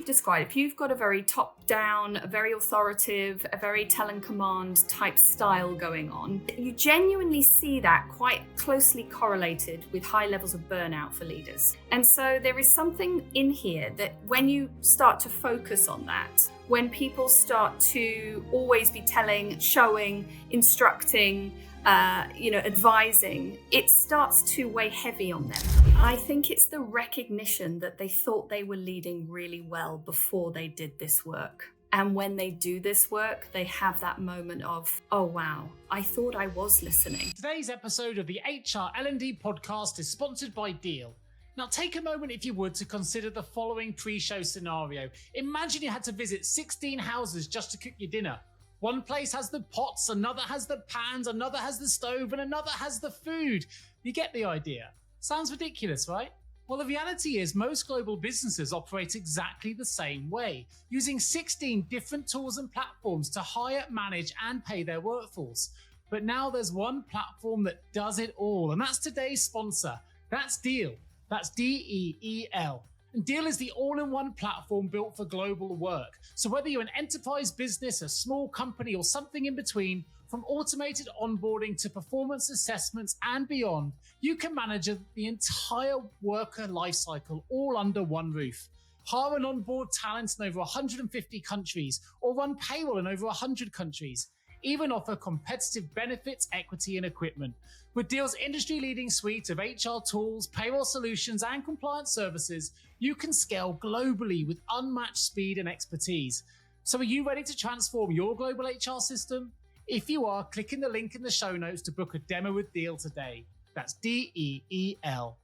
you've described, if you've got a very top-down, a very authoritative, a very tell and command type style going on, you genuinely see that quite closely correlated with high levels of burnout for leaders. And so there is something in here that when you start to focus on that, when people start to always be telling, showing, instructing, advising, it starts to weigh heavy on them. I think it's the recognition that they thought they were leading really well before they did this work. And when they do this work, they have that moment of, oh, wow, I thought I was listening. Today's episode of the HR L&D Podcast is sponsored by Deal. Now, take a moment, if you would, to consider the following pre-show scenario. Imagine you had to visit 16 houses just to cook your dinner. One place has the pots, another has the pans, another has the stove, and another has the food. You get the idea. Sounds ridiculous, right? Well, the reality is most global businesses operate exactly the same way, using 16 different tools and platforms to hire, manage, and pay their workforce. But now there's one platform that does it all, and that's today's sponsor. That's Deal. That's DEEL. And Deal is the all-in-one platform built for global work. So whether you're an enterprise business, a small company, or something in between, from automated onboarding to performance assessments and beyond, you can manage the entire worker lifecycle all under one roof. Hire and onboard talent in over 150 countries, or run payroll in over 100 countries. Even offer competitive benefits, equity, and equipment. With Deal's industry-leading suite of HR tools, payroll solutions, and compliance services, you can scale globally with unmatched speed and expertise. So are you ready to transform your global HR system? If you are, click in the link in the show notes to book a demo with Deal today. That's DEEL.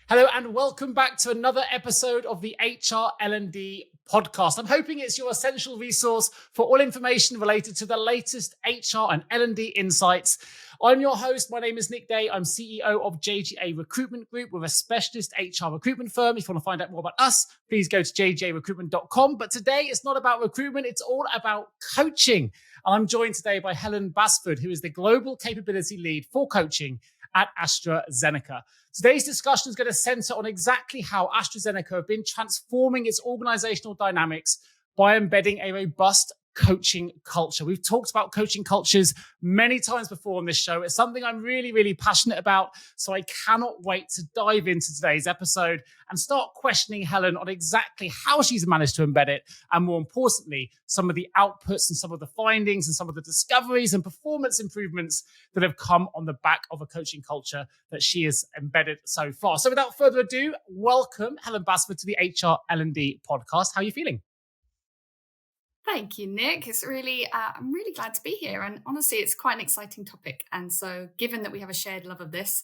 Hello and welcome back to another episode of the HR L&D Podcast. I'm hoping it's your essential resource for all information related to the latest HR and L&D insights. I'm your host. My name is Nick Day. I'm CEO of JGA Recruitment Group. We're a specialist HR recruitment firm. If you want to find out more about us, please go to jgarecruitment.com. But today it's not about recruitment. It's all about coaching. I'm joined today by Helen Basford, who is the Global Capability Lead for Coaching at AstraZeneca. Today's discussion is going to center on exactly how AstraZeneca have been transforming its organizational dynamics by embedding a robust coaching culture. We've talked about coaching cultures many times before on this show. It's something I'm really, really passionate about. So I cannot wait to dive into today's episode and start questioning Helen on exactly how she's managed to embed it. And more importantly, some of the outputs and some of the findings and some of the discoveries and performance improvements that have come on the back of a coaching culture that she has embedded so far. So without further ado, welcome Helen Basford to the HR L&D Podcast. How are you feeling? Thank you, Nick. It's really, I'm really glad to be here. And honestly, it's quite an exciting topic. And so given that we have a shared love of this,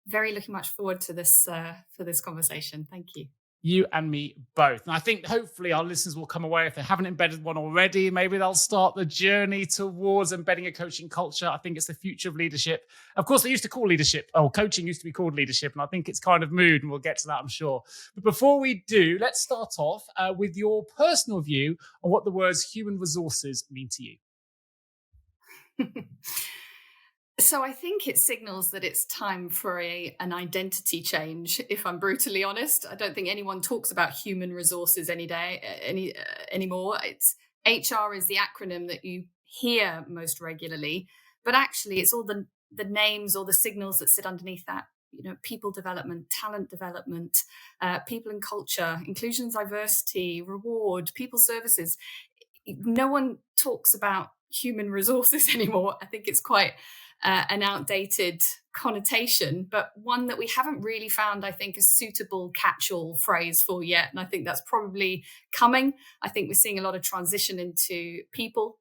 very looking much forward to this for this conversation. Thank you. You and me both. And I think hopefully our listeners will come away, if they haven't embedded one already, maybe they'll start the journey towards embedding a coaching culture. I think it's the future of leadership. Of course, they used to call coaching used to be called leadership. And I think it's kind of moved, and we'll get to that, I'm sure. But before we do, let's start off with your personal view on what the words human resources mean to you. So I think it signals that it's time for an identity change, if I'm brutally honest. I don't think anyone talks about human resources anymore. It's HR is the acronym that you hear most regularly, but actually it's all the names or the signals that sit underneath that. You know, people development, talent development, people and culture, inclusion and diversity, reward, people services. No one talks about human resources anymore. I think it's quite an outdated connotation, but one that we haven't really found, I think, a suitable catch-all phrase for yet. And I think that's probably coming. I think we're seeing a lot of transition into people.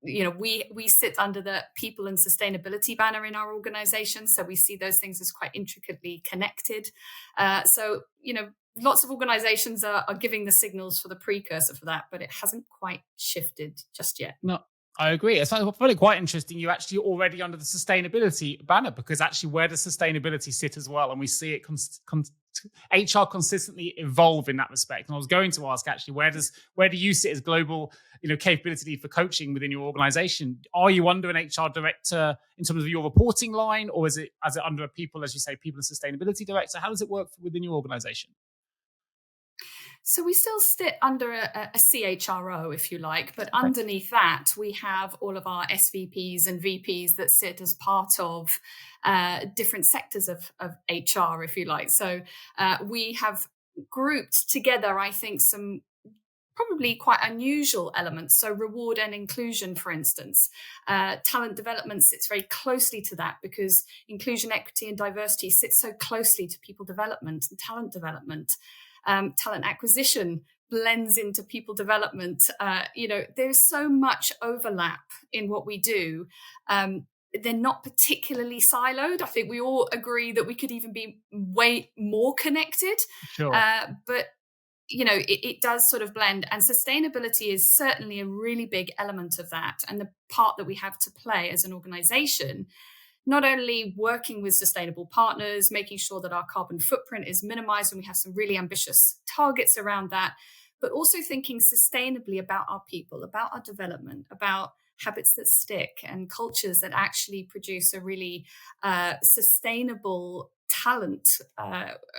We sit under the people and sustainability banner in our organization. So we see those things as quite intricately connected. Lots of organizations are giving the signals for the precursor for that, but it hasn't quite shifted just yet. No, I agree. I find it quite interesting. You're actually already under the sustainability banner, because actually where does sustainability sit as well? And we see it HR consistently evolve in that respect. And I was going to ask, actually, where do you sit as global, capability lead for coaching within your organization? Are you under an HR director in terms of your reporting line, or is it under a people and sustainability director? How does it work within your organization? So we still sit under a CHRO, if you like, but underneath that, we have all of our SVPs and VPs that sit as part of different sectors of HR, if you like. So we have grouped together, I think, some probably quite unusual elements. So reward and inclusion, for instance. Talent development sits very closely to that because inclusion, equity, and diversity sits so closely to people development and talent development. Talent acquisition blends into people development. There's so much overlap in what we do. They're not particularly siloed. I think we all agree that we could even be way more connected. Sure. But it does sort of blend, and sustainability is certainly a really big element of that, and the part that we have to play as an organization, not only working with sustainable partners, making sure that our carbon footprint is minimized, and we have some really ambitious targets around that, but also thinking sustainably about our people, about our development, about habits that stick and cultures that actually produce a really sustainable talent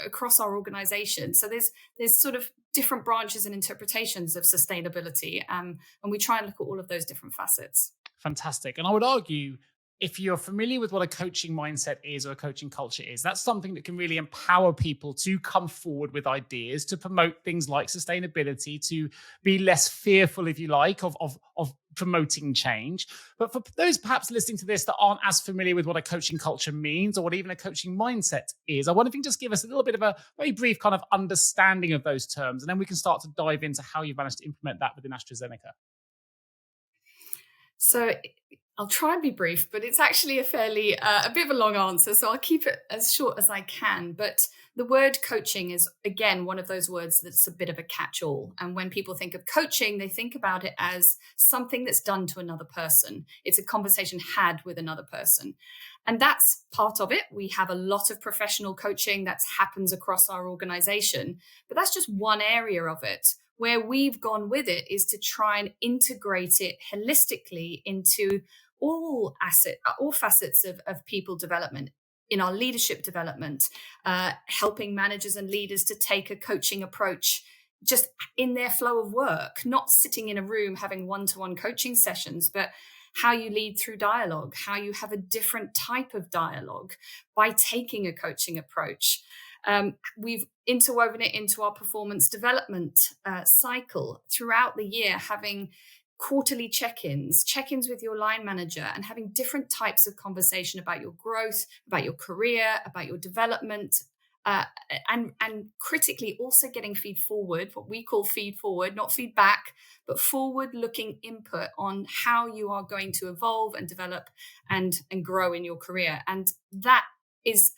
across our organization. So there's sort of different branches and interpretations of sustainability, and we try and look at all of those different facets. Fantastic. And I would argue, if you're familiar with what a coaching mindset is or a coaching culture is, that's something that can really empower people to come forward with ideas, to promote things like sustainability, to be less fearful, if you like, of promoting change. But for those perhaps listening to this that aren't as familiar with what a coaching culture means or what even a coaching mindset is, I wonder if you can just give us a little bit of a very brief kind of understanding of those terms, and then we can start to dive into how you've managed to implement that within AstraZeneca. So I'll try and be brief, but it's actually a bit of a long answer. So I'll keep it as short as I can. But the word coaching is, again, one of those words that's a bit of a catch-all. And when people think of coaching, they think about it as something that's done to another person. It's a conversation had with another person. And that's part of it. We have a lot of professional coaching that happens across our organization, but that's just one area of it. Where we've gone with it is to try and integrate it holistically into all facets of people development, in our leadership development, helping managers and leaders to take a coaching approach just in their flow of work, not sitting in a room having one-to-one coaching sessions, but how you lead through dialogue, how you have a different type of dialogue by taking a coaching approach. We've interwoven it into our performance development cycle throughout the year, having quarterly check-ins with your line manager, and having different types of conversation about your growth, about your career, about your development, and critically also getting feed forward, what we call feed forward, not feedback, but forward-looking input on how you are going to evolve and develop and grow in your career. And that is,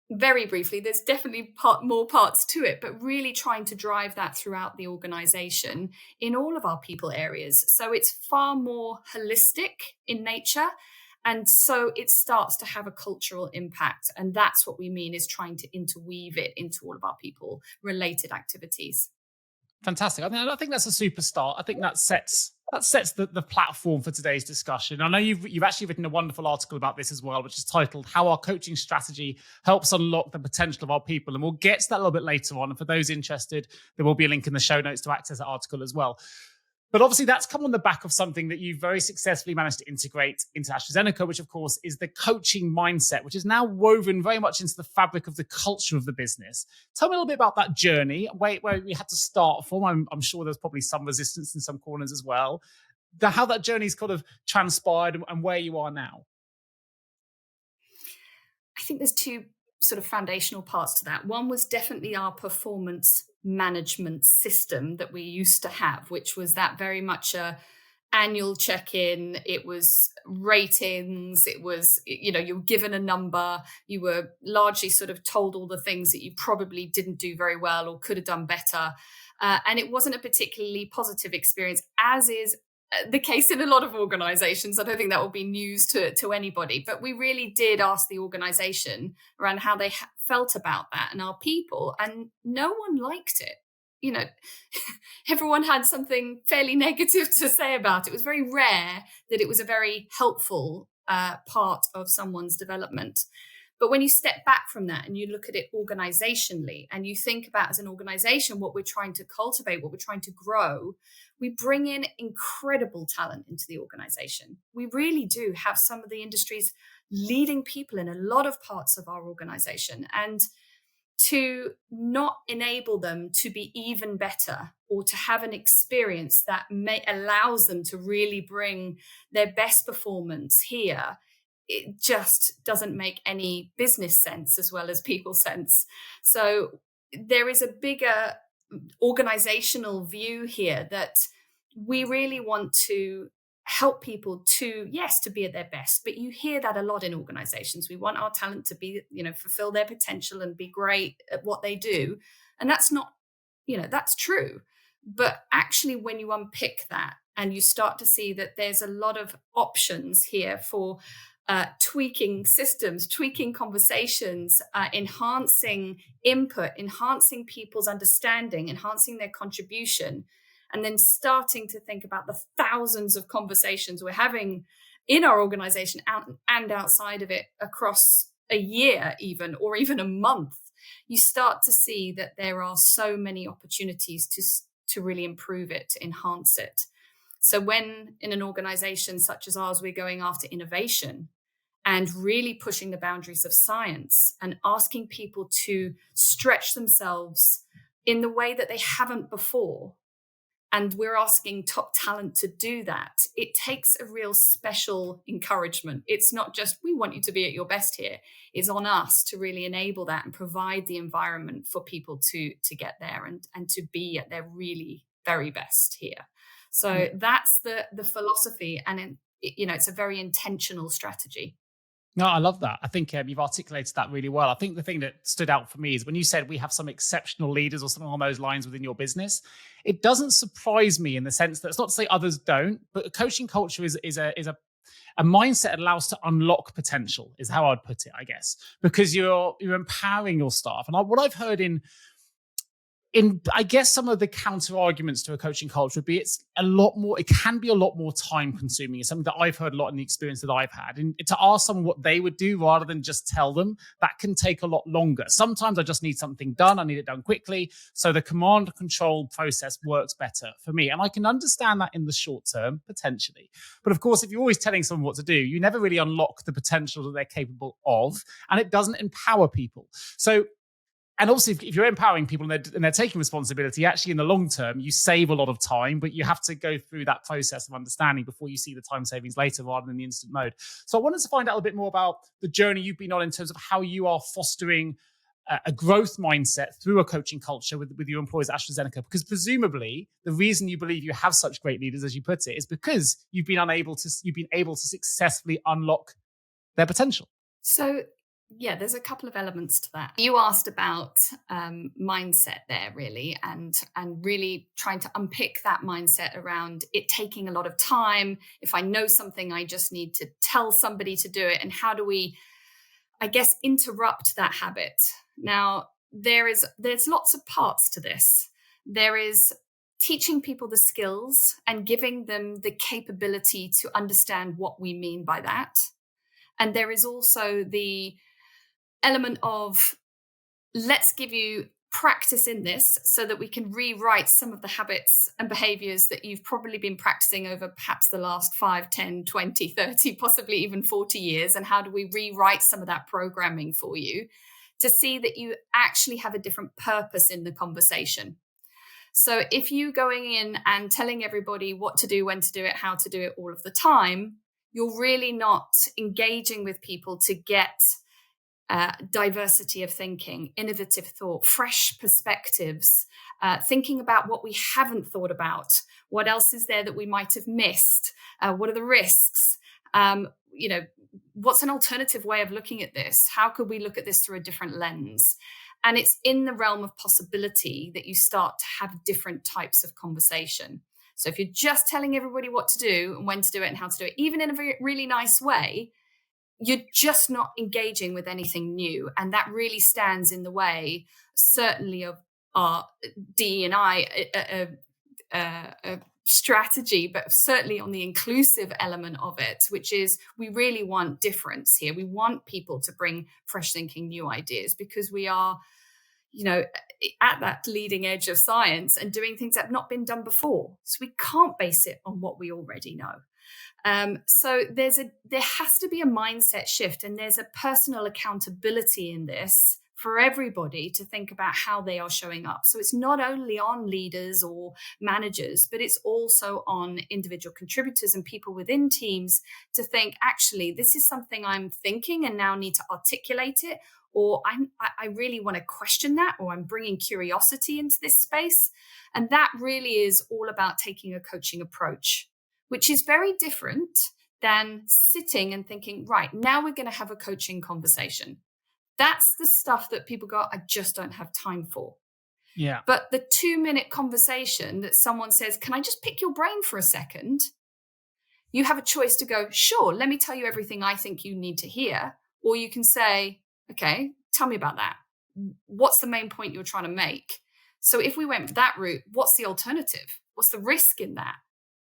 very briefly, there's definitely more parts to it, but really trying to drive that throughout the organization in all of our people areas. So it's far more holistic in nature. And so it starts to have a cultural impact. And that's what we mean is trying to interweave it into all of our people related activities. Fantastic. I think that's a super start. I think that sets the platform for today's discussion. I know you've actually written a wonderful article about this as well, which is titled "How Our Coaching Strategy Helps Unlock the Potential of Our People." And we'll get to that a little bit later on. And for those interested, there will be a link in the show notes to access that article as well. But obviously, that's come on the back of something that you've very successfully managed to integrate into AstraZeneca, which, of course, is the coaching mindset, which is now woven very much into the fabric of the culture of the business. Tell me a little bit about that journey, where we had to start from. I'm sure there's probably some resistance in some corners as well. How that journey's kind of transpired and where you are now. I think there's two sort of foundational parts to that. One was definitely our performance management system that we used to have, which was that very much a annual check-in. It was ratings. It was, you were given a number. You were largely sort of told all the things that you probably didn't do very well or could have done better. And it wasn't a particularly positive experience, as is the case in a lot of organizations. I don't think that will be news to anybody, but we really did ask the organization around how they felt about that and our people, and no one liked it. Everyone had something fairly negative to say about it. It was very rare that it was a very helpful part of someone's development. But when you step back from that and you look at it organizationally and you think about as an organization what we're trying to cultivate, what we're trying to grow, we bring in incredible talent into the organization. We really do have some of the industry's leading people in a lot of parts of our organization. And to not enable them to be even better or to have an experience that allows them to really bring their best performance here, it just doesn't make any business sense as well as people sense. So there is a bigger organizational view here that we really want to help people to, yes, to be at their best. But you hear that a lot in organizations. We want our talent to be, fulfill their potential and be great at what they do. And that's not, that's true. But actually, when you unpick that and you start to see that there's a lot of options here for tweaking systems, tweaking conversations, enhancing input, enhancing people's understanding, enhancing their contribution, and then starting to think about the thousands of conversations we're having in our organization and outside of it across a year even, or even a month, you start to see that there are so many opportunities to really improve it, to enhance it. So when in an organization such as ours, we're going after innovation and really pushing the boundaries of science and asking people to stretch themselves in the way that they haven't before, and we're asking top talent to do that, it takes a real special encouragement. It's not just, we want you to be at your best here. It's on us to really enable that and provide the environment for people to get there and to be at their really very best here. So that's the philosophy, and it's a very intentional strategy. No, I love that. I think you've articulated that really well. I think the thing that stood out for me is when you said we have some exceptional leaders or something along those lines within your business, it doesn't surprise me in the sense that it's not to say others don't, but a coaching culture is a mindset that allows to unlock potential, is how I'd put it, I guess, because you're empowering your staff. And what I've heard in I guess some of the counter arguments to a coaching culture would be it can be a lot more time consuming. It's something that I've heard a lot in the experience that I've had. And to ask someone what they would do rather than just tell them, that can take a lot longer. Sometimes I just need something done. I need it done quickly. So the command and control process works better for me. And I can understand that in the short term, potentially. But of course, if you're always telling someone what to do, you never really unlock the potential that they're capable of. And it doesn't empower people. And also, if you're empowering people and they're taking responsibility, actually in the long term, you save a lot of time, but you have to go through that process of understanding before you see the time savings later rather than the instant mode. So I wanted to find out a bit more about the journey you've been on in terms of how you are fostering a growth mindset through a coaching culture with your employees at AstraZeneca, because presumably the reason you believe you have such great leaders, as you put it, is because you've been able to successfully unlock their potential. So yeah, there's a couple of elements to that. You asked about mindset there, really, and really trying to unpick that mindset around it taking a lot of time. If I know something, I just need to tell somebody to do it. And how do we, I guess, interrupt that habit? Now, there's lots of parts to this. There is teaching people the skills and giving them the capability to understand what we mean by that. And there is also the element of, let's give you practice in this so that we can rewrite some of the habits and behaviors that you've probably been practicing over perhaps the last 5, 10, 20, 30, possibly even 40 years. And how do we rewrite some of that programming for you to see that you actually have a different purpose in the conversation? So if you going in and telling everybody what to do, when to do it, how to do it all of the time, you're really not engaging with people to get diversity of thinking, innovative thought, fresh perspectives, thinking about what we haven't thought about. What else is there that we might have missed? What are the risks? What's an alternative way of looking at this? How could we look at this through a different lens? And it's in the realm of possibility that you start to have different types of conversation. So if you're just telling everybody what to do and when to do it and how to do it, even in a really nice way, you're just not engaging with anything new. And that really stands in the way, certainly, of our D&I strategy, but certainly on the inclusive element of it, which is we really want difference here. We want people to bring fresh thinking, new ideas, because we are, at that leading edge of science and doing things that have not been done before. So we can't base it on what we already know. So there has to be a mindset shift, and there's a personal accountability in this for everybody to think about how they are showing up. So it's not only on leaders or managers, but it's also on individual contributors and people within teams to think, actually, this is something I'm thinking and now need to articulate it, or I really want to question that, or I'm bringing curiosity into this space. And that really is all about taking a coaching approach, which is very different than sitting and thinking, right, now we're going to have a coaching conversation. That's the stuff that people go, I just don't have time for. Yeah. But the 2-minute conversation that someone says, can I just pick your brain for a second? You have a choice to go, sure, let me tell you everything I think you need to hear. Or you can say, okay, tell me about that. What's the main point you're trying to make? So if we went that route, what's the alternative? What's the risk in that?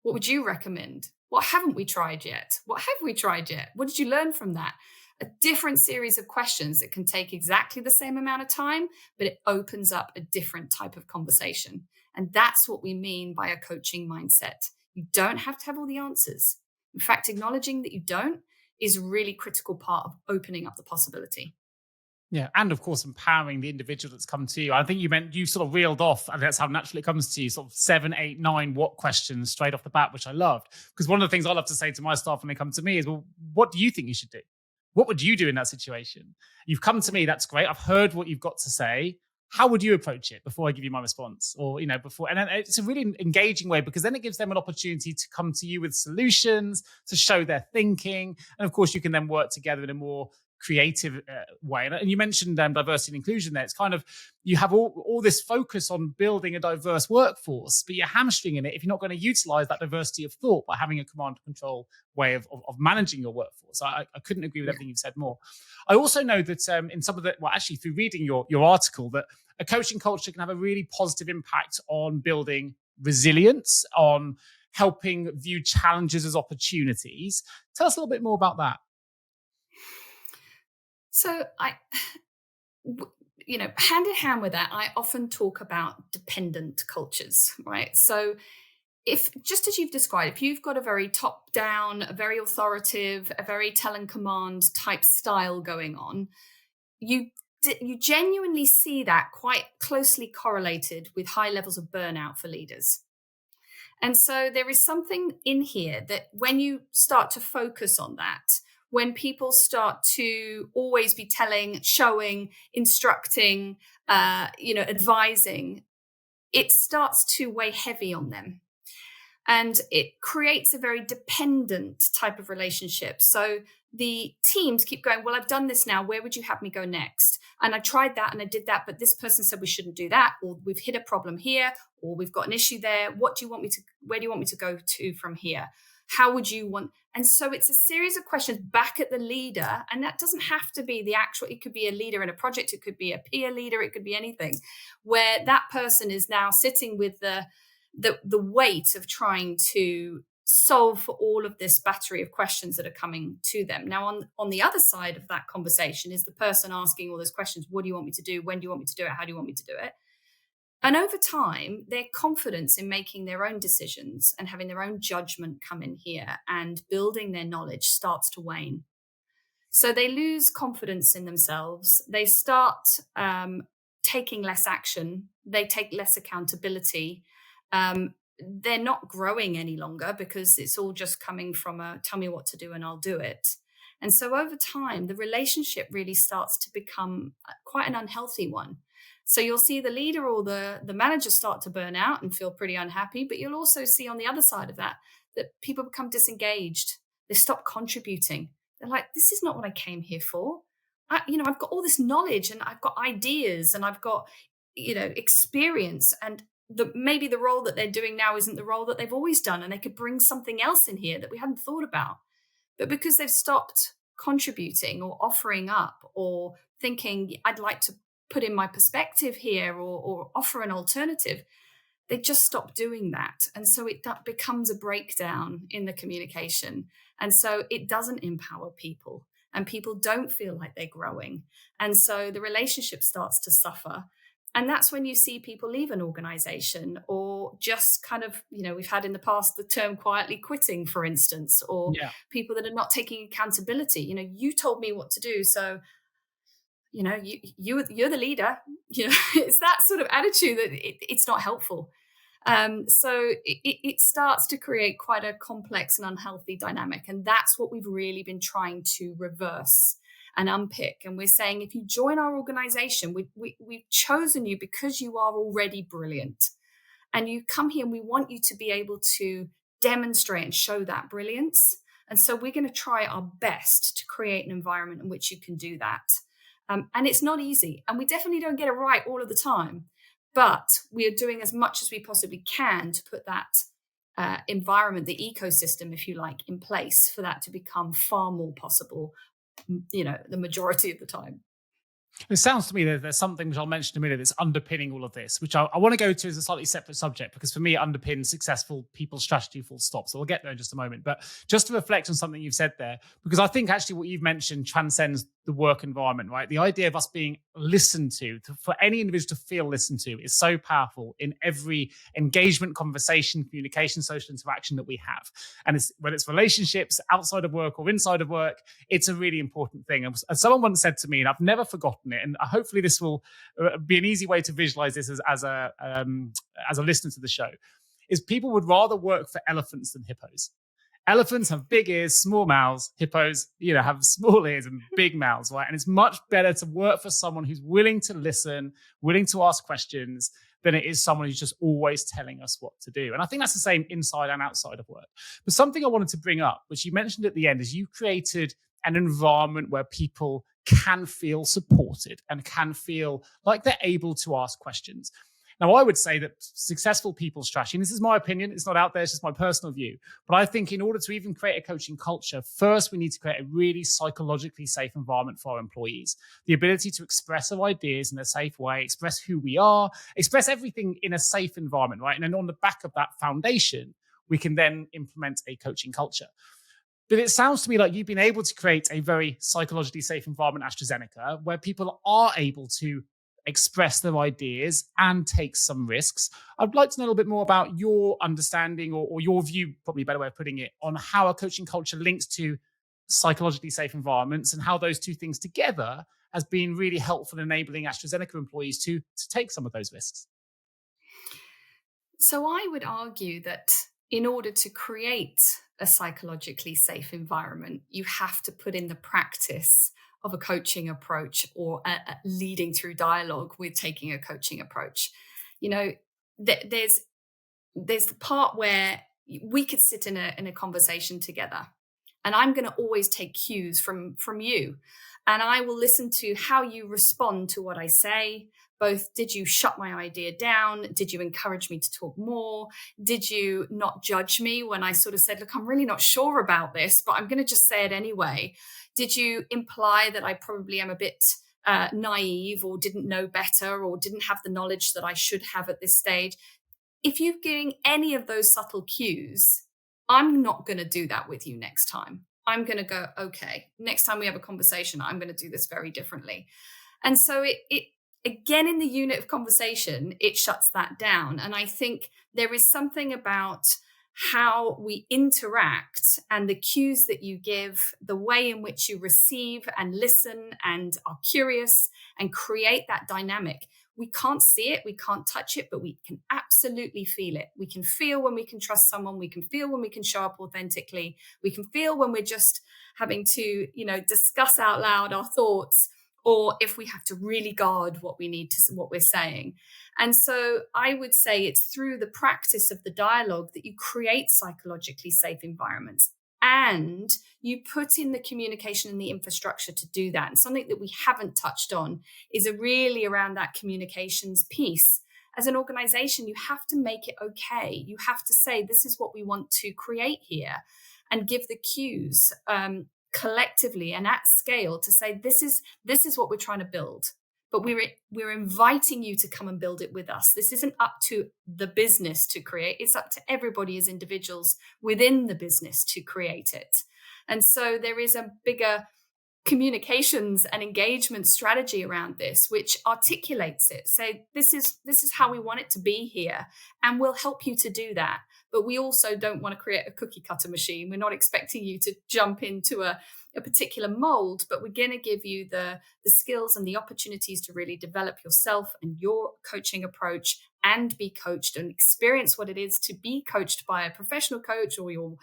What would you recommend? What haven't we tried yet? What have we tried yet? What did you learn from that? A different series of questions that can take exactly the same amount of time, but it opens up a different type of conversation. And that's what we mean by a coaching mindset. You don't have to have all the answers. In fact, acknowledging that you don't is a really critical part of opening up the possibility. Yeah, and of course, empowering the individual that's come to you. I think you sort of reeled off, and that's how naturally it comes to you, sort of 7, 8, 9 what questions straight off the bat, which I loved. Because one of the things I love to say to my staff when they come to me is, well, what do you think you should do? What would you do in that situation? You've come to me, that's great. I've heard what you've got to say. How would you approach it before I give you my response? Or, before, and then it's a really engaging way, because then it gives them an opportunity to come to you with solutions, to show their thinking. And of course, you can then work together in a more creative way. And you mentioned diversity and inclusion there. It's kind of, you have all this focus on building a diverse workforce, but you're hamstringing it if you're not going to utilize that diversity of thought by having a command and control way of managing your workforce. I couldn't agree with everything you've said more. I also know that in some of the, well, actually through reading your article, that a coaching culture can have a really positive impact on building resilience, on helping view challenges as opportunities. Tell us a little bit more about that. So hand in hand with that, I often talk about dependent cultures, right? So if, just as you've described, if you've got a very top down, a very authoritative, a very tell and command type style going on, you genuinely see that quite closely correlated with high levels of burnout for leaders. And so there is something in here that when you start to focus on that, when people start to always be telling, showing, instructing, advising, it starts to weigh heavy on them. And it creates a very dependent type of relationship. So the teams keep going, well, I've done this now. Where would you have me go next? And I tried that and I did that, but this person said we shouldn't do that, or we've hit a problem here, or we've got an issue there. Where do you want me to go to from here? How would you want? And so it's a series of questions back at the leader. And that doesn't have to be the actual, it could be a leader in a project. It could be a peer leader. It could be anything, where that person is now sitting with the weight of trying to solve for all of this battery of questions that are coming to them. Now, on the other side of that conversation is the person asking all those questions. What do you want me to do? When do you want me to do it? How do you want me to do it? And over time, their confidence in making their own decisions and having their own judgment come in here and building their knowledge starts to wane. So they lose confidence in themselves. They start taking less action. They take less accountability. They're not growing any longer because it's all just coming from a tell me what to do and I'll do it. And so over time, the relationship really starts to become quite an unhealthy one. So you'll see the leader or the manager start to burn out and feel pretty unhappy, but you'll also see on the other side of that people become disengaged. They stop contributing. They're like, this is not what I came here for. I've got all this knowledge and I've got ideas and I've got, experience, and maybe the role that they're doing now isn't the role that they've always done, and they could bring something else in here that we hadn't thought about. But because they've stopped contributing or offering up or thinking, I'd like to put in my perspective here or offer an alternative, they just stop doing that. And so that becomes a breakdown in the communication. And so it doesn't empower people, and people don't feel like they're growing. And so the relationship starts to suffer. And that's when you see people leave an organization, or just kind of, we've had in the past the term quietly quitting, for instance, or people that are not taking accountability. You told me what to do, so you're the leader. It's that sort of attitude that it's not helpful. So it starts to create quite a complex and unhealthy dynamic. And that's what we've really been trying to reverse and unpick. And we're saying, if you join our organization, we've chosen you because you are already brilliant. And you come here and we want you to be able to demonstrate and show that brilliance. And so we're going to try our best to create an environment in which you can do that. And it's not easy. And we definitely don't get it right all of the time. But we are doing as much as we possibly can to put that environment, the ecosystem, if you like, in place for that to become far more possible, the majority of the time. It sounds to me that there's something which I'll mention in a minute that's underpinning all of this, which I want to go to as a slightly separate subject, because for me, it underpins successful people strategy, full stop. So we'll get there in just a moment. But just to reflect on something you've said there, because I think actually what you've mentioned transcends the work environment, right? The idea of us being listened to, for any individual to feel listened to, is so powerful in every engagement, conversation, communication, social interaction that we have. And whether it's relationships outside of work or inside of work, it's a really important thing. And someone once said to me, and I've never forgotten it, and hopefully this will be an easy way to visualize this as a listener to the show, is people would rather work for elephants than hippos. Elephants have big ears, small mouths. Hippos, have small ears and big mouths, right? And it's much better to work for someone who's willing to listen, willing to ask questions, than it is someone who's just always telling us what to do. And I think that's the same inside and outside of work. But something I wanted to bring up, which you mentioned at the end, is you created an environment where people can feel supported and can feel like they're able to ask questions. Now, I would say that successful people strategy, and this is my opinion, it's not out there, it's just my personal view, but I think in order to even create a coaching culture, first we need to create a really psychologically safe environment for our employees. The ability to express our ideas in a safe way, express who we are, express everything in a safe environment, right? And then on the back of that foundation, we can then implement a coaching culture. But it sounds to me like you've been able to create a very psychologically safe environment at AstraZeneca, where people are able to express their ideas and take some risks. I'd like to know a little bit more about your understanding or your view, probably a better way of putting it, on how a coaching culture links to psychologically safe environments, and how those two things together has been really helpful in enabling AstraZeneca employees to take some of those risks. So I would argue that in order to create a psychologically safe environment, you have to put in the practice of a coaching approach, or leading through dialogue with taking a coaching approach. There's the part where we could sit in a conversation together, and I'm going to always take cues from you, and I will listen to how you respond to what I say. Both, did you shut my idea down? Did you encourage me to talk more? Did you not judge me when I sort of said, look, I'm really not sure about this, but I'm going to just say it anyway? Did you imply that I probably am a bit naive, or didn't know better, or didn't have the knowledge that I should have at this stage? If you're giving any of those subtle cues, I'm not going to do that with you next time. I'm going to go, okay, next time we have a conversation, I'm going to do this very differently. And so it again, in the unit of conversation, it shuts that down. And I think there is something about how we interact and the cues that you give, the way in which you receive and listen and are curious and create that dynamic. We can't see it, we can't touch it, but we can absolutely feel it. We can feel when we can trust someone, we can feel when we can show up authentically, we can feel when we're just having to, discuss out loud our thoughts, or if we have to really guard what we're saying. And so I would say it's through the practice of the dialogue that you create psychologically safe environments, and you put in the communication and the infrastructure to do that. And something that we haven't touched on is really around that communications piece. As an organization, you have to make it okay. You have to say, this is what we want to create here, and give the cues collectively and at scale to say, this is what we're trying to build. but we're inviting you to come and build it with us. This isn't up to the business to create. It's up to everybody as individuals within the business to create it. And so there is a bigger communications and engagement strategy around this, which articulates it. Say, this is how we want it to be here, and we'll help you to do that. But we also don't want to create a cookie cutter machine. We're not expecting you to jump into a particular mold, but we're going to give you the skills and the opportunities to really develop yourself and your coaching approach and be coached and experience what it is to be coached by a professional coach or your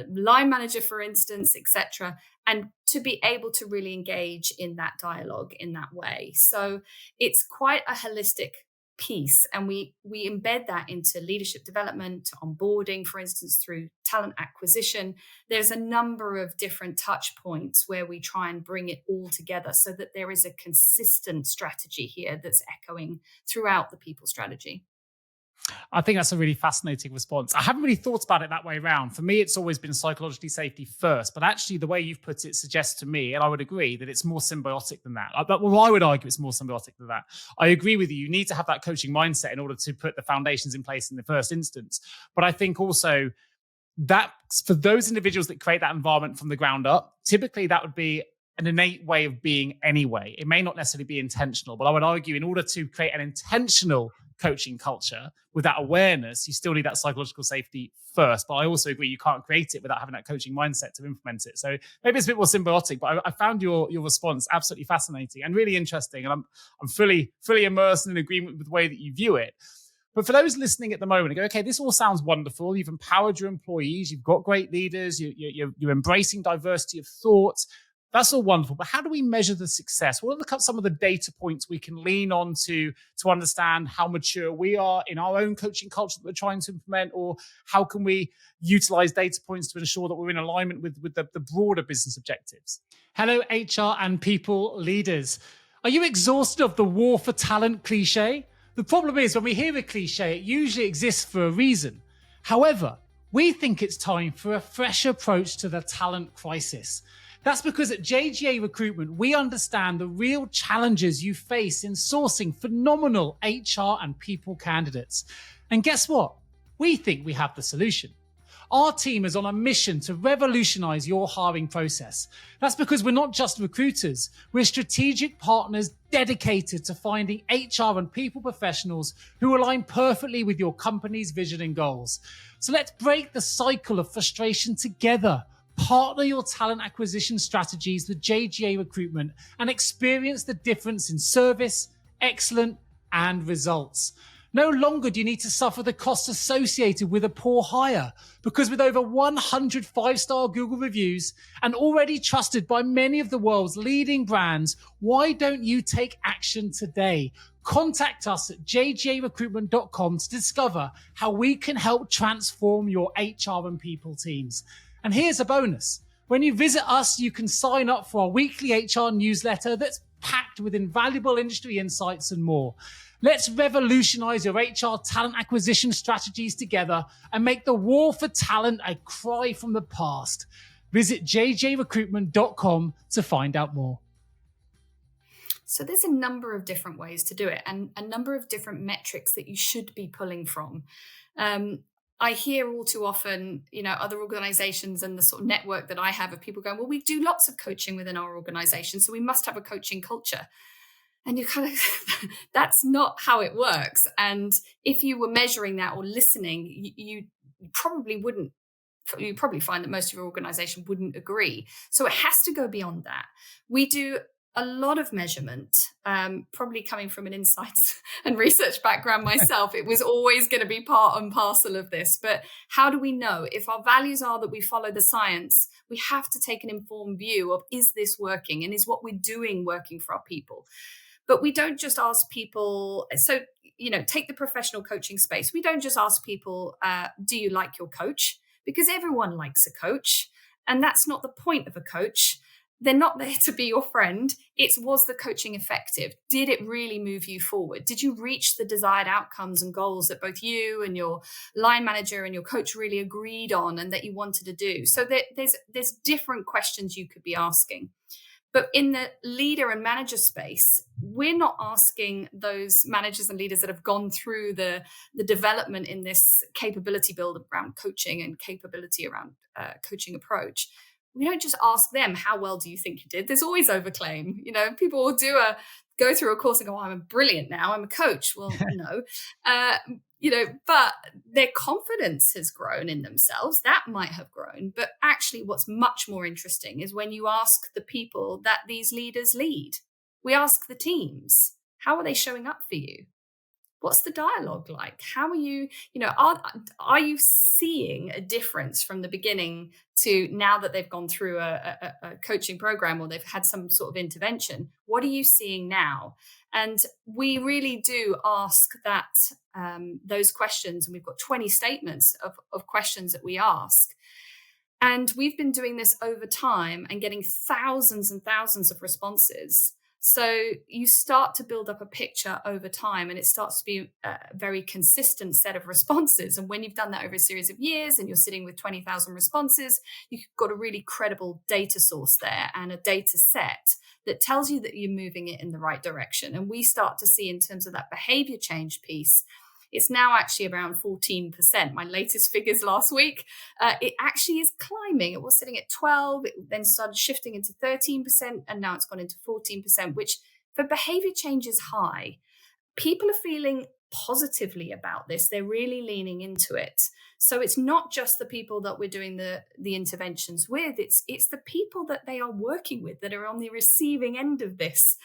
line manager, for instance, etc., and to be able to really engage in that dialogue in that way. So it's quite a holistic piece, and we embed that into leadership development, onboarding, for instance, through talent acquisition. There's a number of different touch points where we try and bring it all together so that there is a consistent strategy here that's echoing throughout the people strategy. I think that's a really fascinating response. I haven't really thought about it that way around. For me, it's always been psychologically safety first, but actually the way you've put it suggests to me, and I would agree, that it's more symbiotic than that. Well, I would argue it's more symbiotic than that. I agree with you. You need to have that coaching mindset in order to put the foundations in place in the first instance. But I think also that for those individuals that create that environment from the ground up, typically that would be an innate way of being anyway. It may not necessarily be intentional, but I would argue in order to create an intentional coaching culture with that awareness, you still need that psychological safety first. But I also agree you can't create it without having that coaching mindset to implement it. So maybe it's a bit more symbiotic, but I found your response absolutely fascinating and really interesting. And I'm fully immersed in agreement with the way that you view it. But for those listening at the moment, and go, okay, this all sounds wonderful. You've empowered your employees. You've got great leaders. You're embracing diversity of thought. That's all wonderful, but how do we measure the success? What are some of the data points we can lean on to understand how mature we are in our own coaching culture that we're trying to implement, or how can we utilize data points to ensure that we're in alignment with the broader business objectives? Hello, HR and people leaders. Are you exhausted of the war for talent cliche? The problem is when we hear a cliche, it usually exists for a reason. However, we think it's time for a fresh approach to the talent crisis. That's because at JGA Recruitment, we understand the real challenges you face in sourcing phenomenal HR and people candidates. And guess what? We think we have the solution. Our team is on a mission to revolutionize your hiring process. That's because we're not just recruiters. We're strategic partners dedicated to finding HR and people professionals who align perfectly with your company's vision and goals. So let's break the cycle of frustration together. Partner your talent acquisition strategies with JGA Recruitment and experience the difference in service, excellence, and results. No longer do you need to suffer the costs associated with a poor hire, because with over 100 five-star Google reviews and already trusted by many of the world's leading brands, why don't you take action today? Contact us at jgarecruitment.com to discover how we can help transform your HR and people teams. And here's a bonus. When you visit us, you can sign up for our weekly HR newsletter that's packed with invaluable industry insights and more. Let's revolutionize your HR talent acquisition strategies together and make the war for talent a cry from the past. Visit jjrecruitment.com to find out more. So there's a number of different ways to do it and a number of different metrics that you should be pulling from. I hear all too often, other organizations and the sort of network that I have of people going, well, we do lots of coaching within our organization, so we must have a coaching culture. And you kind of, that's not how it works. And if you were measuring that or listening, you probably wouldn't. You probably find that most of your organization wouldn't agree. So it has to go beyond that. We do a lot of measurement, probably coming from an insights and research background myself. It was always going to be part and parcel of this. But how do we know? If our values are that we follow the science, we have to take an informed view of, is this working? And is what we're doing working for our people? But we don't just ask people. So, take the professional coaching space. We don't just ask people, do you like your coach? Because everyone likes a coach. And that's not the point of a coach. They're not there to be your friend. Was the coaching effective? Did it really move you forward? Did you reach the desired outcomes and goals that both you and your line manager and your coach really agreed on and that you wanted to do? So there's different questions you could be asking. But in the leader and manager space, we're not asking those managers and leaders that have gone through the development in this capability build around coaching and capability around coaching approach. We don't just ask them, how well do you think you did? There's always overclaim. People will go through a course and go, I'm brilliant now, I'm a coach. Well, no. But their confidence has grown in themselves. That might have grown. But actually, what's much more interesting is when you ask the people that these leaders lead. We ask the teams, how are they showing up for you? What's the dialogue like? How are you, are you seeing a difference from the beginning to now that they've gone through a coaching program or they've had some sort of intervention? What are you seeing now? And we really do ask those questions. And we've got 20 statements of questions that we ask. And we've been doing this over time and getting thousands and thousands of responses. So you start to build up a picture over time, and it starts to be a very consistent set of responses. And when you've done that over a series of years and you're sitting with 20,000 responses, you've got a really credible data source there and a data set that tells you that you're moving it in the right direction. And we start to see, in terms of that behavior change piece, it's now actually around 14%. My latest figures last week, it actually is climbing. It was sitting at 12, it then started shifting into 13%, and now it's gone into 14%, which for behavior change is high. People are feeling positively about this. They're really leaning into it. So it's not just the people that we're doing the interventions with, it's the people that they are working with that are on the receiving end of this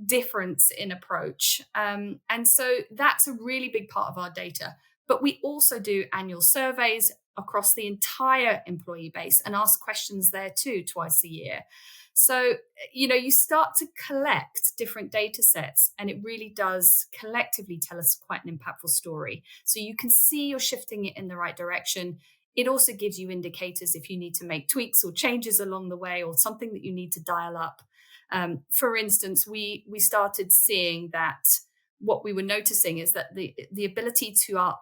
difference in approach. And so that's a really big part of our data. But we also do annual surveys across the entire employee base and ask questions there too, twice a year. So, you start to collect different data sets, and it really does collectively tell us quite an impactful story. So you can see you're shifting it in the right direction. It also gives you indicators if you need to make tweaks or changes along the way, or something that you need to dial up. For instance, we started seeing that what we were noticing is that the ability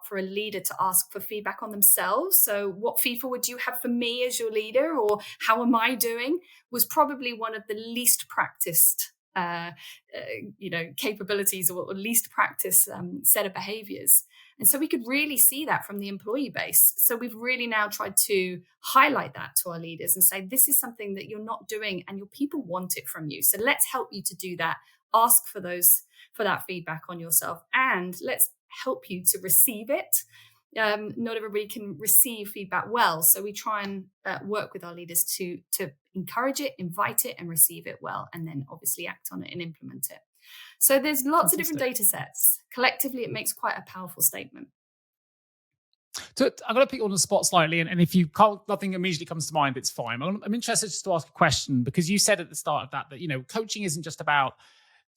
for a leader to ask for feedback on themselves. So what feedback would you have for me as your leader, or how am I doing, was probably one of the least practiced capabilities, or least practiced set of behaviors. And so we could really see that from the employee base. So we've really now tried to highlight that to our leaders and say, this is something that you're not doing and your people want it from you. So let's help you to do that. Ask for that feedback on yourself, and let's help you to receive it. Not everybody can receive feedback well, so we try and work with our leaders to encourage it, invite it, and receive it well, and then obviously act on it and implement it. So there's lots of different data sets. Collectively, it makes quite a powerful statement. So I'm going to put you on the spot slightly, and if you can't, nothing immediately comes to mind, it's fine. I'm interested just to ask a question, because you said at the start of that coaching isn't just about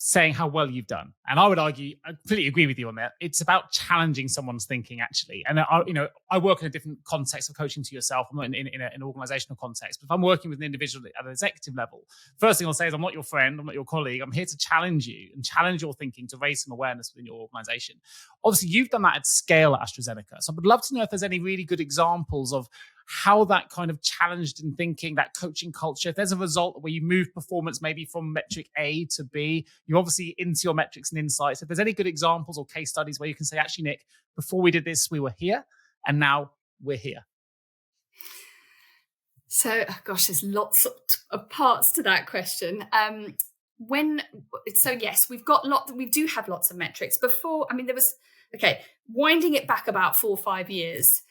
saying how well you've done. And I would argue, I completely agree with you on that. It's about challenging someone's thinking, actually. And I work in a different context of coaching to yourself. I'm not in an organizational context. But if I'm working with an individual at an executive level, first thing I'll say is, I'm not your friend, I'm not your colleague. I'm here to challenge you and challenge your thinking, to raise some awareness within your organization. Obviously, you've done that at scale at AstraZeneca. So I would love to know if there's any really good examples of how that kind of challenged in thinking, that coaching culture, if there's a result where you move performance maybe from metric A to B, you're obviously into your metrics and insights. If there's any good examples or case studies where you can say, actually, Nick, before we did this, we were here, and now we're here. So, there's lots of parts to that question. Yes, we do have lots of metrics. Winding it back about 4 or 5 years,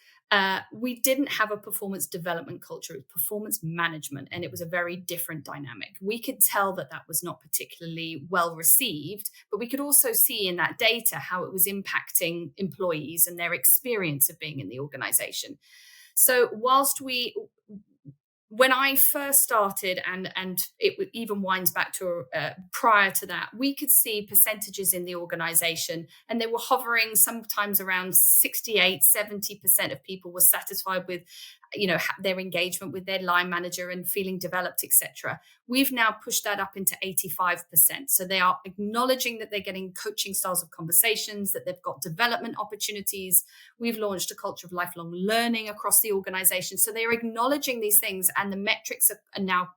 we didn't have a performance development culture. It was performance management, and it was a very different dynamic. We could tell that was not particularly well received, but we could also see in that data how it was impacting employees and their experience of being in the organization. So when I first started, and it even winds back to prior to that, we could see percentages in the organization, and they were hovering sometimes around 68, 70% of people were satisfied with, their engagement with their line manager and feeling developed, etc. We've now pushed that up into 85%. So they are acknowledging that they're getting coaching styles of conversations, that they've got development opportunities. We've launched a culture of lifelong learning across the organization. So they're acknowledging these things, and the metrics are now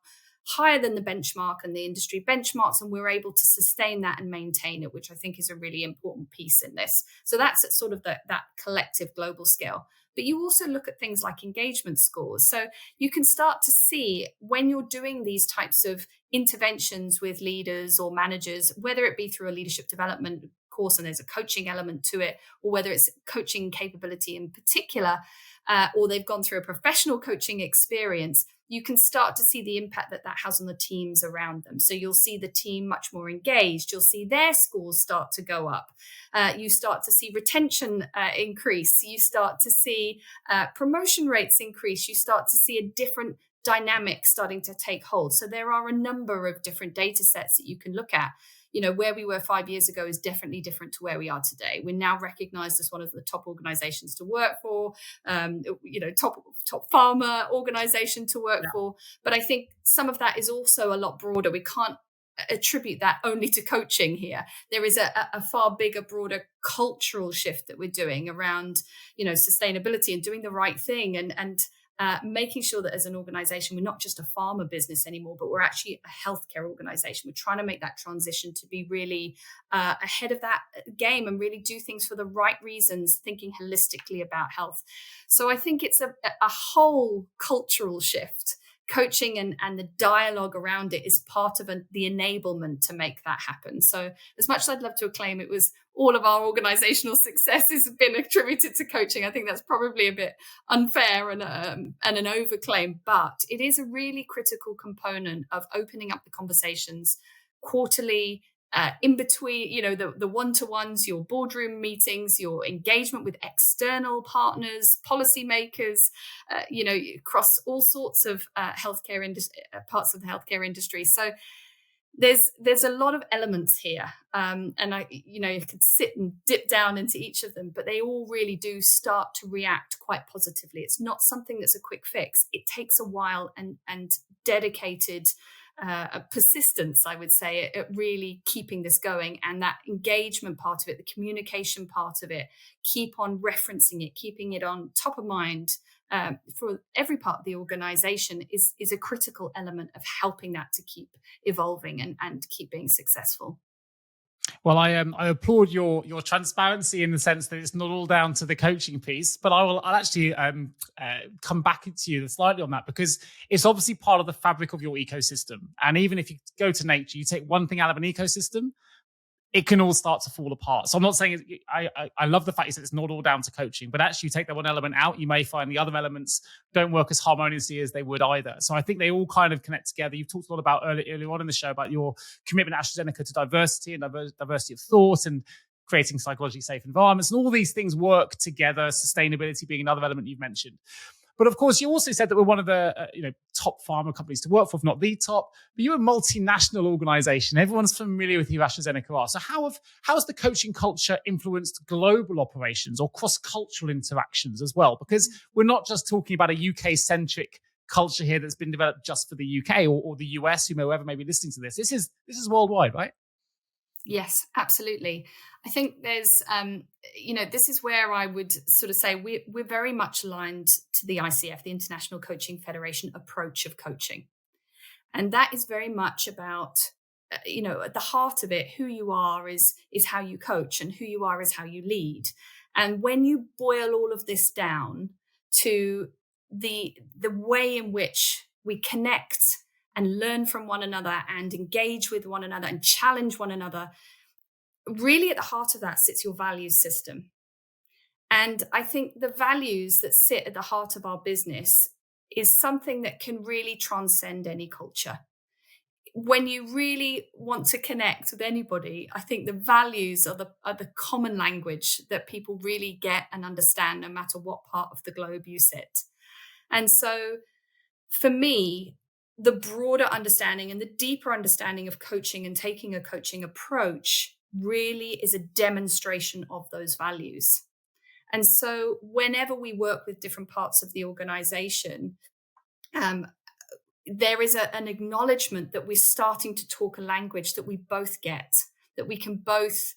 higher than the benchmark and the industry benchmarks, and we're able to sustain that and maintain it, which I think is a really important piece in this. So that's at sort of that collective global scale. But you also look at things like engagement scores. So you can start to see when you're doing these types of interventions with leaders or managers, whether it be through a leadership development course and there's a coaching element to it, or whether it's coaching capability in particular, or they've gone through a professional coaching experience, you can start to see the impact that has on the teams around them. So you'll see the team much more engaged. You'll see their scores start to go up. You start to see retention increase. You start to see promotion rates increase. You start to see a different dynamic starting to take hold. So there are a number of different data sets that you can look at. Where we were 5 years ago is definitely different to where we are today. We're now recognized as one of the top organizations to work for, top pharma organization to work for. But I think some of that is also a lot broader. We can't attribute that only to coaching here. There is a far bigger, broader cultural shift that we're doing around, sustainability and doing the right thing and making sure that as an organization, we're not just a pharma business anymore, but we're actually a healthcare organization. We're trying to make that transition to be really ahead of that game and really do things for the right reasons, thinking holistically about health. So I think it's a whole cultural shift. Coaching and the dialogue around it is part of the enablement to make that happen. So as much as I'd love to claim it was all of our organizational success has been attributed to coaching, I think that's probably a bit unfair and an overclaim, but it is a really critical component of opening up the conversations quarterly, in between, the one-to-ones, your boardroom meetings, your engagement with external partners, policymakers, across all sorts of healthcare parts of the healthcare industry. So there's a lot of elements here, and you could sit and dip down into each of them, but they all really do start to react quite positively. It's not something that's a quick fix. It takes a while and dedicated persistence, I would say, at really keeping this going, and that engagement part of it, the communication part of it, keep on referencing it, keeping it on top of mind for every part of the organization is a critical element of helping that to keep evolving and keep being successful. Well, I applaud your transparency in the sense that it's not all down to the coaching piece, but I'll actually come back to you slightly on that, because it's obviously part of the fabric of your ecosystem. And even if you go to nature, you take one thing out of an ecosystem, it can all start to fall apart. So I'm not saying, I love the fact you said it's not all down to coaching, but actually you take that one element out, you may find the other elements don't work as harmoniously as they would either. So I think they all kind of connect together. You've talked a lot about earlier on in the show about your commitment at AstraZeneca to diversity and diversity of thought and creating psychologically safe environments. And all these things work together, sustainability being another element you've mentioned. But of course, you also said that we're one of the top pharma companies to work for, if not the top. But you're a multinational organization. Everyone's familiar with who AstraZeneca are. So how has the coaching culture influenced global operations or cross-cultural interactions as well? Because we're not just talking about a UK-centric culture here that's been developed just for the UK or the US, whoever may be listening to this. This is worldwide, right? Yes, absolutely. I think there's, this is where I would sort of say we're very much aligned to the ICF, the International Coaching Federation approach of coaching. And that is very much about, at the heart of it, who you are is how you coach, and who you are is how you lead. And when you boil all of this down to the way in which we connect and learn from one another and engage with one another and challenge one another, really at the heart of that sits your values system. And I think the values that sit at the heart of our business is something that can really transcend any culture. When you really want to connect with anybody, I think the values are the common language that people really get and understand, no matter what part of the globe you sit. And so for me, the broader understanding and the deeper understanding of coaching and taking a coaching approach really is a demonstration of those values. And so whenever we work with different parts of the organization, there is an acknowledgement that we're starting to talk a language that we both get, that we can both,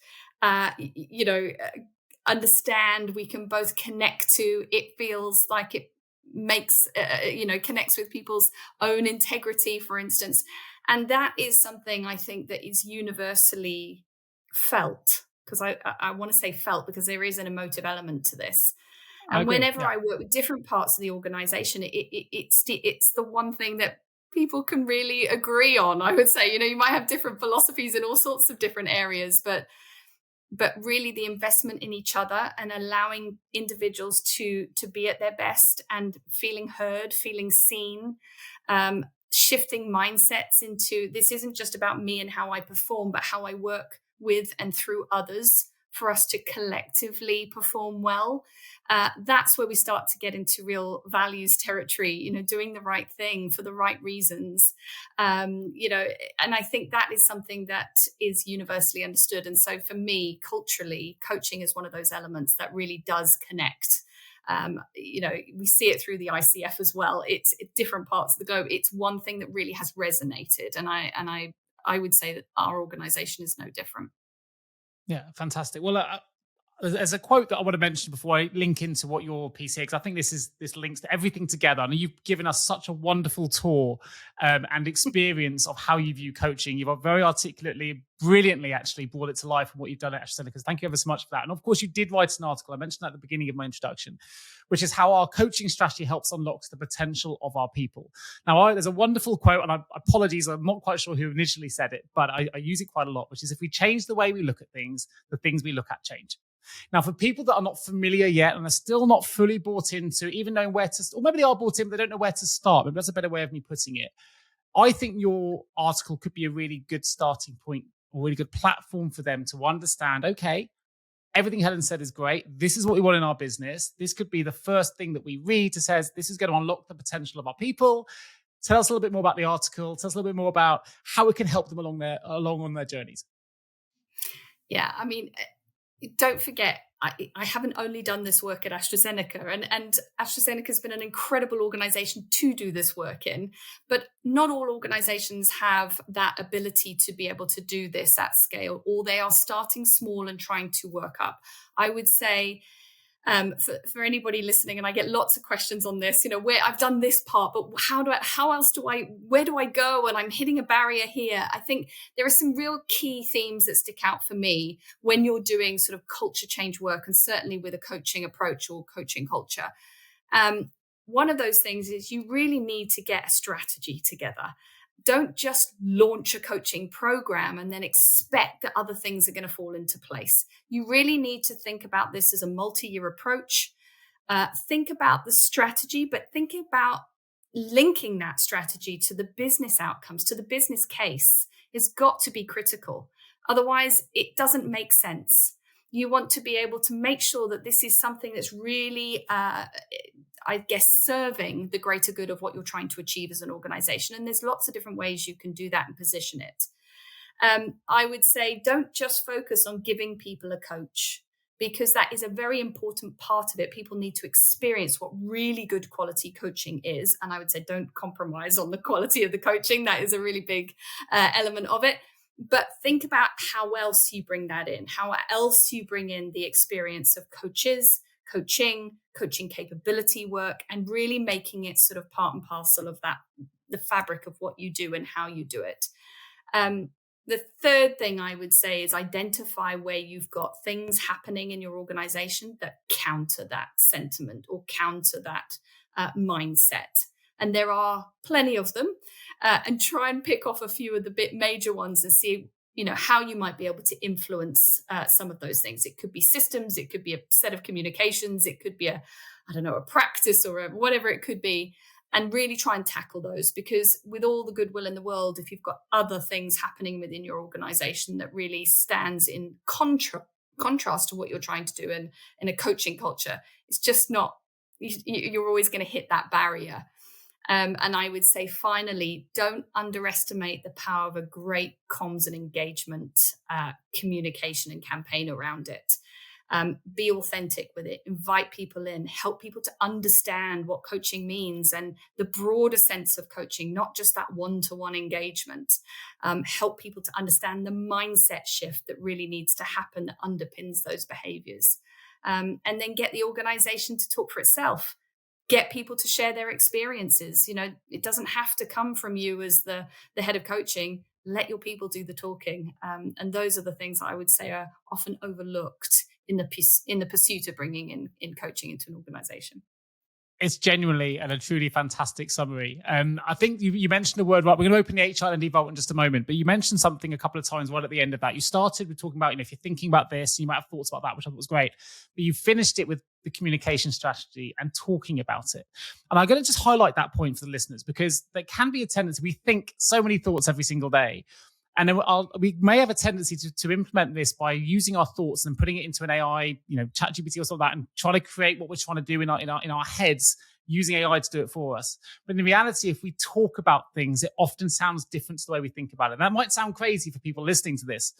understand, we can both connect to. It feels like it makes, connects with people's own integrity, for instance. And that is something I think that is universally felt, because I want to say felt because there is an emotive element to this. I And agree. whenever Yeah. I work with different parts of the organization, it's the one thing that people can really agree on. I would say, you might have different philosophies in all sorts of different areas, but really the investment in each other and allowing individuals to be at their best and feeling heard, feeling seen, shifting mindsets into this isn't just about me and how I perform, but how I work with and through others for us to collectively perform well. That's where we start to get into real values territory, doing the right thing for the right reasons. And I think that is something that is universally understood. And so for me, culturally, coaching is one of those elements that really does connect. We see it through the ICF as well. It's different parts of the globe. It's one thing that really has resonated. And I would say that our organization is no different. Yeah, fantastic. Well, there's a quote that I want to mention before I link into what your piece here, because I think this links to everything together. And you've given us such a wonderful tour and experience of how you view coaching. You've very articulately, brilliantly actually brought it to life and what you've done at AstraZeneca. Thank you ever so much for that. And of course, you did write an article. I mentioned that at the beginning of my introduction, which is how our coaching strategy helps unlock the potential of our people. Now, there's a wonderful quote, and apologies, I'm not quite sure who initially said it, but I use it quite a lot, which is, if we change the way we look at things, the things we look at change. Now, for people that are not familiar yet and are still not fully bought into even knowing where to, or maybe they are bought in, but they don't know where to start. Maybe that's a better way of me putting it. I think your article could be a really good starting point, a really good platform for them to understand, okay, everything Helen said is great. This is what we want in our business. This could be the first thing that we read that says this is going to unlock the potential of our people. Tell us a little bit more about the article. Tell us a little bit more about how it can help them along on their journeys. Yeah, I mean, don't forget, I haven't only done this work at AstraZeneca, and AstraZeneca has been an incredible organization to do this work in, but not all organizations have that ability to be able to do this at scale, or they are starting small and trying to work up. I would say, for anybody listening, and I get lots of questions on this, where I've done this part, but where do I go? And I'm hitting a barrier here. I think there are some real key themes that stick out for me when you're doing sort of culture change work, and certainly with a coaching approach or coaching culture. One of those things is you really need to get a strategy together. Don't just launch a coaching program and then expect that other things are going to fall into place. You really need to think about this as a multi-year approach. Think about the strategy, but think about linking that strategy to the business outcomes, to the business case. It's got to be critical. Otherwise, it doesn't make sense. You want to be able to make sure that this is something that's really serving the greater good of what you're trying to achieve as an organization. And there's lots of different ways you can do that and position it. I would say don't just focus on giving people a coach, because that is a very important part of it. People need to experience what really good quality coaching is. And I would say don't compromise on the quality of the coaching. That is a really big element of it. But think about how else you bring that in, how else you bring in the experience of coaches, coaching capability work, and really making it sort of part and parcel of that, the fabric of what you do and how you do it. The third thing I would say is identify where you've got things happening in your organization that counter that sentiment or counter that mindset. And there are plenty of them, and try and pick off a few of the bit major ones and see how you might be able to influence some of those things. It could be systems, it could be a set of communications, it could be a practice or whatever it could be, and really try and tackle those. Because with all the goodwill in the world, if you've got other things happening within your organization that really stands in contrast to what you're trying to do in a coaching culture, it's just not, you're always going to hit that barrier. And I would say, finally, don't underestimate the power of a great comms and engagement, communication and campaign around it. Be authentic with it, invite people in, help people to understand what coaching means and the broader sense of coaching, not just that one-to-one engagement. Help people to understand the mindset shift that really needs to happen that underpins those behaviors. And then get the organization to talk for itself. get people to share their experiences. It doesn't have to come from you as the head of coaching. Let your people do the talking. And those are the things that I would say are often overlooked in the pursuit of bringing in coaching into an organization. It's genuinely and a truly fantastic summary. I think you mentioned the word, right? We're going to open the HR L&D Vault in just a moment, but you mentioned something a couple of times right at the end of that. You started with talking about, if you're thinking about this, you might have thoughts about that, which I thought was great. But you finished it with the communication strategy and talking about it. And I'm going to just highlight that point for the listeners, because there can be a tendency, we think so many thoughts every single day. And then we may have a tendency to implement this by using our thoughts and putting it into an AI, ChatGPT or something like that, and trying to create what we're trying to do in our heads, using AI to do it for us. But in reality, if we talk about things, it often sounds different to the way we think about it. And that might sound crazy for people listening to this,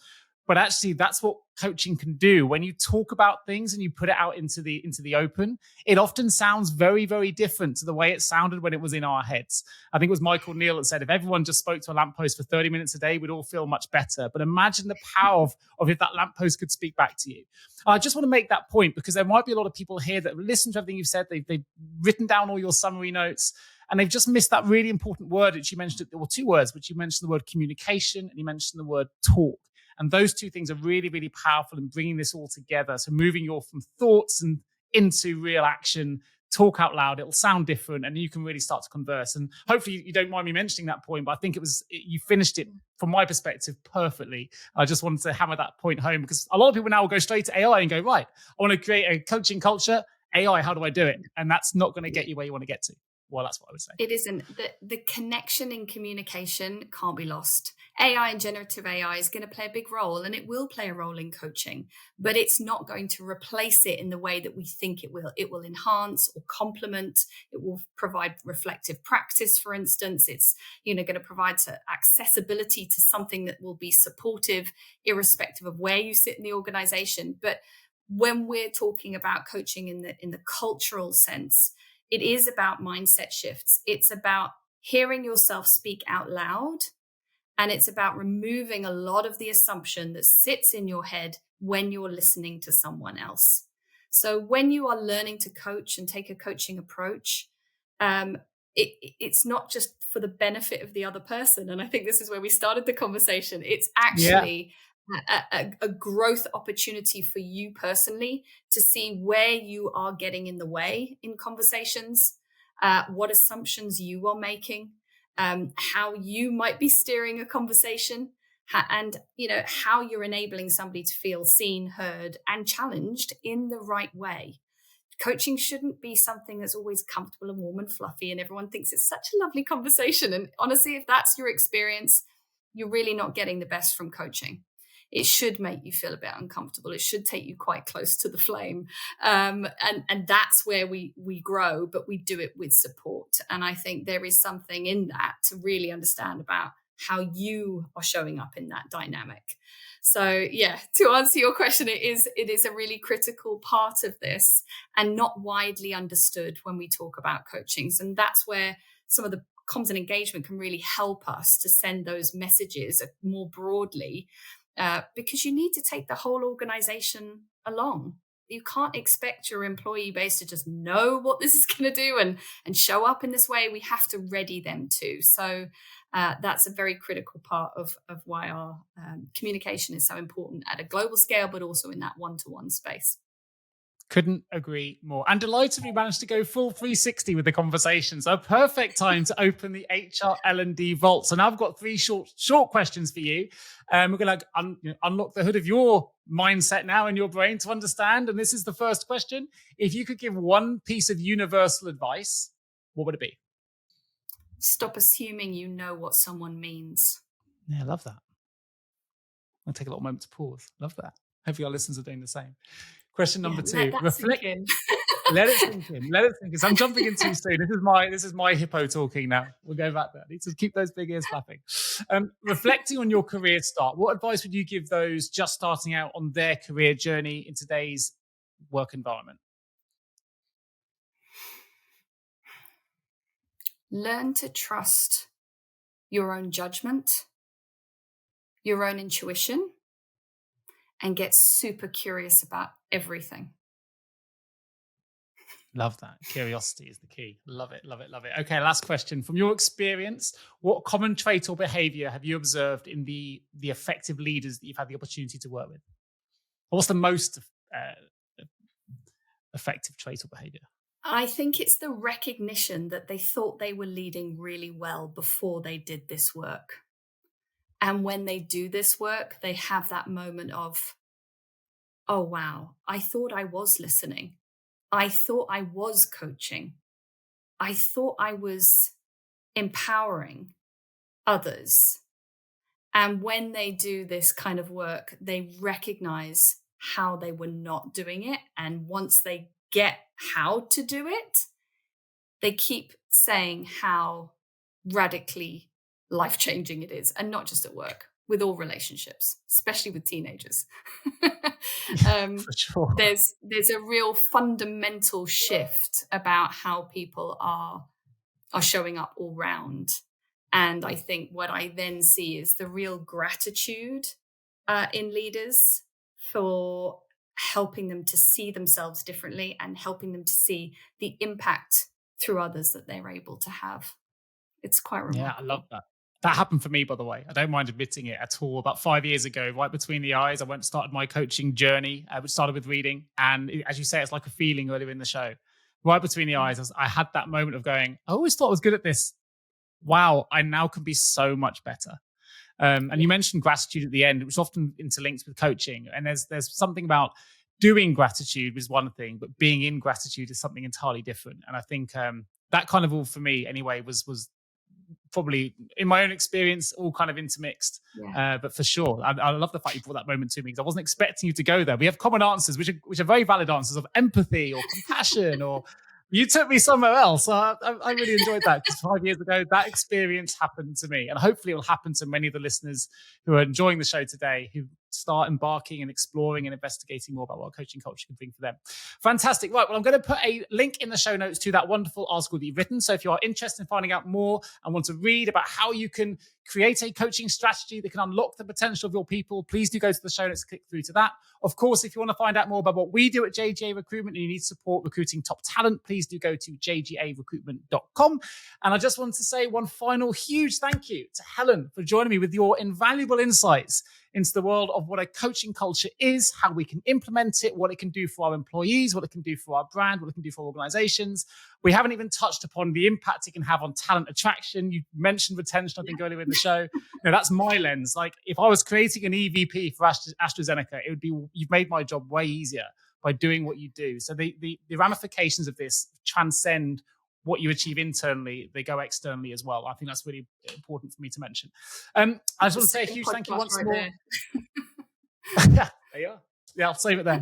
but actually that's what coaching can do. When you talk about things and you put it out into the open, it often sounds very, very different to the way it sounded when it was in our heads. I think it was Michael Neal that said, if everyone just spoke to a lamppost for 30 minutes a day, we'd all feel much better. But imagine the power of if that lamppost could speak back to you. I just want to make that point, because there might be a lot of people here that listen to everything you've said. They've written down all your summary notes, and they've just missed that really important word, which you mentioned, or two words, which you mentioned the word communication and you mentioned the word talk. And those two things are really, really powerful in bringing this all together. So moving you from thoughts and into real action, talk out loud, it'll sound different, and you can really start to converse. And hopefully you don't mind me mentioning that point, but I think you finished it from my perspective perfectly. I just wanted to hammer that point home, because a lot of people now will go straight to AI and go, right, I want to create a coaching culture. AI, how do I do it? And that's not going to get you where you want to get to. Well, that's what I would say. It isn't. The connection in communication can't be lost. AI and generative AI is going to play a big role, and it will play a role in coaching, but it's not going to replace it in the way that we think it will. It will enhance or complement. It will provide reflective practice, for instance. It's going to provide accessibility to something that will be supportive, irrespective of where you sit in the organization. But when we're talking about coaching in the cultural sense, it is about mindset shifts. It's about hearing yourself speak out loud. And it's about removing a lot of the assumption that sits in your head when you're listening to someone else. So when you are learning to coach and take a coaching approach, it's not just for the benefit of the other person. And I think this is where we started the conversation. It's actually a growth opportunity for you personally to see where you are getting in the way in conversations, what assumptions you are making, how you might be steering a conversation, and how you're enabling somebody to feel seen, heard, and challenged in the right way. Coaching shouldn't be something that's always comfortable and warm and fluffy, and everyone thinks it's such a lovely conversation. And honestly, if that's your experience, you're really not getting the best from coaching. It should make you feel a bit uncomfortable. It should take you quite close to the flame. And that's where we grow, but we do it with support. And I think there is something in that to really understand about how you are showing up in that dynamic. So yeah, to answer your question, it is a really critical part of this and not widely understood when we talk about coachings. And that's where some of the comms and engagement can really help us to send those messages more broadly. Because you need to take the whole organization along. You can't expect your employee base to just know what this is going to do and show up in this way. We have to ready them to. So that's a very critical part of why our communication is so important at a global scale, but also in that one-to-one space. Couldn't agree more. And delighted we managed to go full 360 with the conversation. So a perfect time to open the HR L&D Vault. So now I've got three short questions for you. We're going to unlock the hood of your mindset now in your brain to understand. And this is the first question. If you could give one piece of universal advice, what would it be? Stop assuming you know what someone means. Yeah, I love that. I'll take a little moment to pause. Love that. Hopefully our listeners are doing the same. Question number 2. Reflect. Let it sink in. Let it sink in. So I'm jumping in too soon. This is my hippo talking now. We'll go back there. I need to keep those big ears flapping. Reflecting on your career start, what advice would you give those just starting out on their career journey in today's work environment? Learn to trust your own judgment, your own intuition, and get super curious about everything. Love that. Curiosity is the key. Love it, love it, love it. Okay, last question. From your experience, what common trait or behavior have you observed in the effective leaders that you've had the opportunity to work with? Or what's the most effective trait or behavior? I think it's the recognition that they thought they were leading really well before they did this work. And when they do this work, they have that moment of, oh, wow, I thought I was listening. I thought I was coaching. I thought I was empowering others. And when they do this kind of work, they recognize how they were not doing it. And once they get how to do it, they keep saying how radically life-changing it is, and not just at work, with all relationships, especially with teenagers. For sure. There's a real fundamental shift about how people are showing up all round. And I think what I then see is the real gratitude in leaders for helping them to see themselves differently and helping them to see the impact through others that they're able to have. It's quite remarkable. Yeah, I love that. That happened for me, by the way. I don't mind admitting it at all. About 5 years ago, right between the eyes, I went and started my coaching journey, which started with reading. And as you say, it's like a feeling earlier in the show. Right between the eyes, I had that moment of going, I always thought I was good at this. Wow, I now can be so much better. And you mentioned gratitude at the end, which often interlinks with coaching. And there's something about doing gratitude is one thing, but being in gratitude is something entirely different. And I think that kind of all for me anyway was probably, in my own experience, all kind of intermixed. Yeah. But for sure, I love the fact you brought that moment to me, because I wasn't expecting you to go there. We have common answers, which are very valid answers of empathy or compassion, or you took me somewhere else. So I really enjoyed that, because 5 years ago, that experience happened to me. And hopefully it will happen to many of the listeners who are enjoying the show today, who start embarking and exploring and investigating more about what coaching culture can bring for them. Fantastic. Right. Well, I'm going to put a link in the show notes to that wonderful article that you've written. So if you are interested in finding out more and want to read about how you can create a coaching strategy that can unlock the potential of your people, please do go to the show notes, click through to that. Of course, if you want to find out more about what we do at JGA Recruitment and you need support recruiting top talent, please do go to jgarecruitment.com. And I just want to say one final huge thank you to Helen for joining me with your invaluable insights into the world of what a coaching culture is, how we can implement it, what it can do for our employees, what it can do for our brand, what it can do for organizations. We haven't even touched upon the impact it can have on talent attraction. You mentioned retention, I think, earlier in the show. That's my lens. Like, if I was creating an EVP for AstraZeneca, it would be, you've made my job way easier by doing what you do. So the ramifications of this transcend what you achieve internally, they go externally as well. I think that's really important for me to mention. I just want to say a huge thank you once more. Yeah, there you are. Yeah, I'll save it there.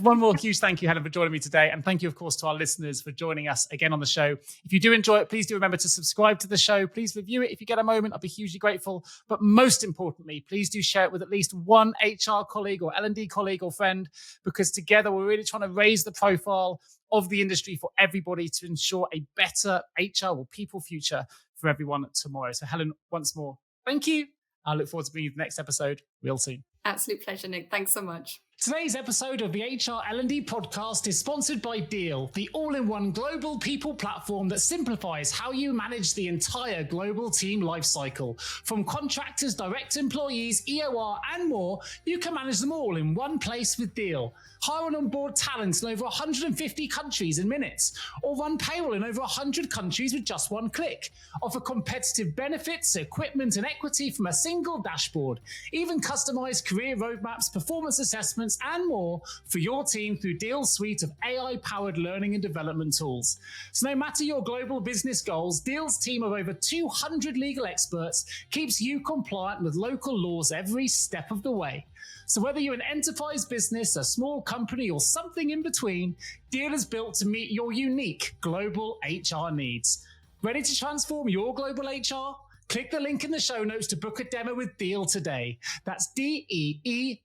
One more huge thank you, Helen, for joining me today. And thank you, of course, to our listeners for joining us again on the show. If you do enjoy it, please do remember to subscribe to the show. Please review it if you get a moment. I'll be hugely grateful. But most importantly, please do share it with at least one HR colleague or L&D colleague or friend, because together we're really trying to raise the profile of the industry for everybody to ensure a better HR or people future for everyone tomorrow. So Helen, once more, thank you. I look forward to bringing you the next episode real soon. Absolute pleasure, Nick. Thanks so much. Today's episode of the HR L&D Podcast is sponsored by Deal, the all-in-one global people platform that simplifies how you manage the entire global team lifecycle. From contractors, direct employees, EOR, and more, you can manage them all in one place with Deal. Hire and onboard talent in over 150 countries in minutes, or run payroll in over 100 countries with just one click. Offer competitive benefits, equipment, and equity from a single dashboard. Even customize career roadmaps, performance assessments, and more for your team through Deal's suite of AI-powered learning and development tools. So no matter your global business goals, Deal's team of over 200 legal experts keeps you compliant with local laws every step of the way. So whether you're an enterprise business, a small company, or something in between, Deal is built to meet your unique global HR needs. Ready to transform your global HR? Click the link in the show notes to book a demo with Deal today. That's DEEL.